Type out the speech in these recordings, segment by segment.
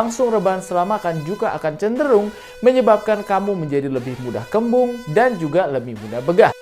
Langsung rebahan setelah makan juga akan cenderung menyebabkan kamu menjadi lebih mudah kembung dan juga lebih mudah begah.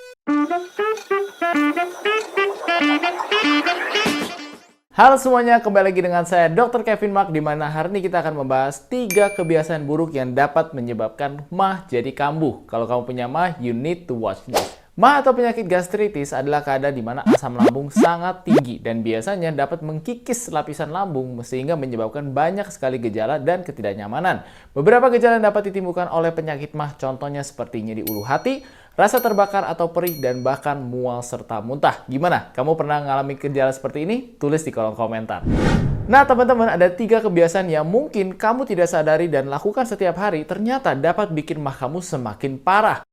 Halo semuanya, kembali lagi dengan saya Dr. Kevin Mak, di mana hari ini kita akan membahas 3 kebiasaan buruk yang dapat menyebabkan mah jadi kambuh. Kalau kamu punya mah, you need to watch this. Mah atau penyakit gastritis adalah keadaan di mana asam lambung sangat tinggi dan biasanya dapat mengkikis lapisan lambung sehingga menyebabkan banyak sekali gejala dan ketidaknyamanan. Beberapa gejala yang dapat ditimbulkan oleh penyakit mah contohnya seperti nyeri ulu hati, rasa terbakar atau perih, dan bahkan mual serta muntah. Gimana? Kamu pernah mengalami gejala seperti ini? Tulis di kolom komentar. Nah teman-teman, ada 3 kebiasaan yang mungkin kamu tidak sadari dan lakukan setiap hari ternyata dapat bikin mah kamu semakin parah.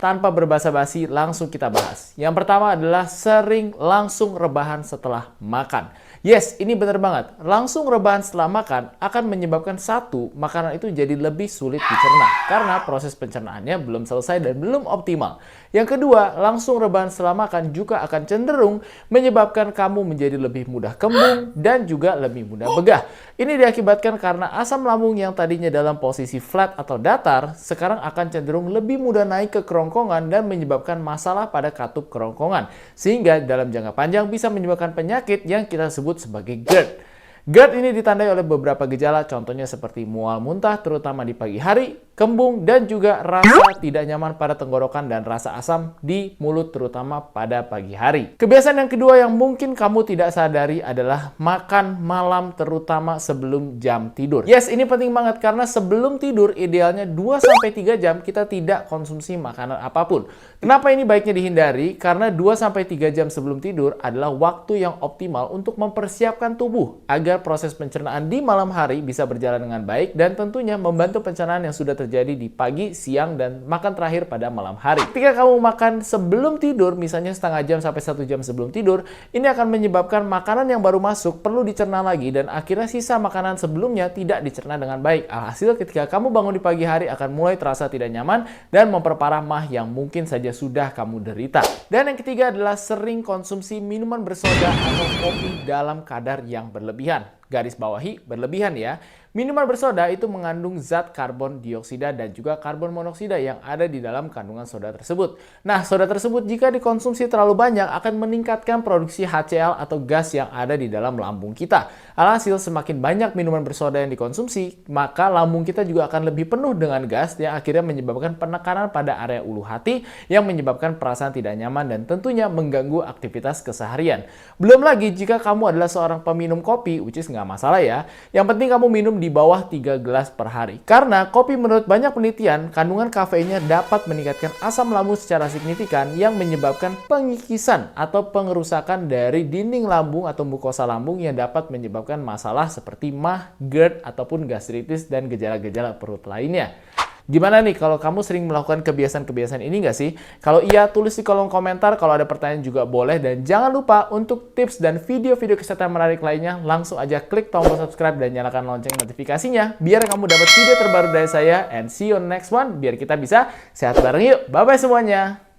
Tanpa berbasa-basi, langsung kita bahas. Yang pertama adalah sering langsung rebahan setelah makan. Yes, ini benar banget. Langsung rebahan setelah makan akan menyebabkan satu, makanan itu jadi lebih sulit dicerna karena proses pencernaannya belum selesai dan belum optimal. Yang kedua, langsung rebahan setelah makan juga akan cenderung menyebabkan kamu menjadi lebih mudah kembung dan juga lebih mudah begah. Ini diakibatkan karena asam lambung yang tadinya dalam posisi flat atau datar, sekarang akan cenderung lebih mudah naik ke kerongkongan dan menyebabkan masalah pada katup kerongkongan. Sehingga dalam jangka panjang bisa menyebabkan penyakit yang kita sebut sebagai GERD. GERD ini ditandai oleh beberapa gejala, contohnya seperti mual muntah terutama di pagi hari, kembung, dan juga rasa tidak nyaman pada tenggorokan dan rasa asam di mulut terutama pada pagi hari. Kebiasaan yang kedua yang mungkin kamu tidak sadari adalah makan malam terutama sebelum jam tidur. Yes, ini penting banget karena sebelum tidur idealnya 2-3 jam kita tidak konsumsi makanan apapun. Kenapa ini baiknya dihindari? Karena 2-3 jam sebelum tidur adalah waktu yang optimal untuk mempersiapkan tubuh agar proses pencernaan di malam hari bisa berjalan dengan baik dan tentunya membantu pencernaan yang sudah terjadi di pagi, siang, dan makan terakhir pada malam hari. Ketika kamu makan sebelum tidur, misalnya setengah jam sampai 1 jam sebelum tidur, ini akan menyebabkan makanan yang baru masuk perlu dicerna lagi dan akhirnya sisa makanan sebelumnya tidak dicerna dengan baik. Alhasil ketika kamu bangun di pagi hari akan mulai terasa tidak nyaman dan memperparah mah yang mungkin saja sudah kamu derita. Dan yang ketiga adalah sering konsumsi minuman bersoda atau kopi dalam kadar yang berlebihan. Garis bawahi berlebihan ya. Minuman bersoda itu mengandung zat karbon dioksida dan juga karbon monoksida yang ada di dalam kandungan soda tersebut. Nah, soda tersebut jika dikonsumsi terlalu banyak akan meningkatkan produksi HCl atau gas yang ada di dalam lambung kita. Alhasil semakin banyak minuman bersoda yang dikonsumsi, maka lambung kita juga akan lebih penuh dengan gas yang akhirnya menyebabkan penekanan pada area ulu hati yang menyebabkan perasaan tidak nyaman dan tentunya mengganggu aktivitas keseharian. Belum lagi jika kamu adalah seorang peminum kopi, which is nggak masalah ya. Yang penting kamu minum di bawah 3 gelas per hari. Karena kopi menurut banyak penelitian, kandungan kafeinnya dapat meningkatkan asam lambung secara signifikan yang menyebabkan pengikisan atau pengerusakan dari dinding lambung atau mukosa lambung yang dapat menyebabkan masalah seperti mah, GERD, ataupun gastritis dan gejala-gejala perut lainnya. Gimana nih kalau kamu sering melakukan kebiasaan-kebiasaan ini nggak sih? Kalau iya, tulis di kolom komentar. Kalau ada pertanyaan juga boleh. Dan jangan lupa untuk tips dan video-video kesehatan menarik lainnya, langsung aja klik tombol subscribe dan nyalakan lonceng notifikasinya biar kamu dapat video terbaru dari saya. And see you on the next one, biar kita bisa sehat bareng yuk. Bye-bye semuanya!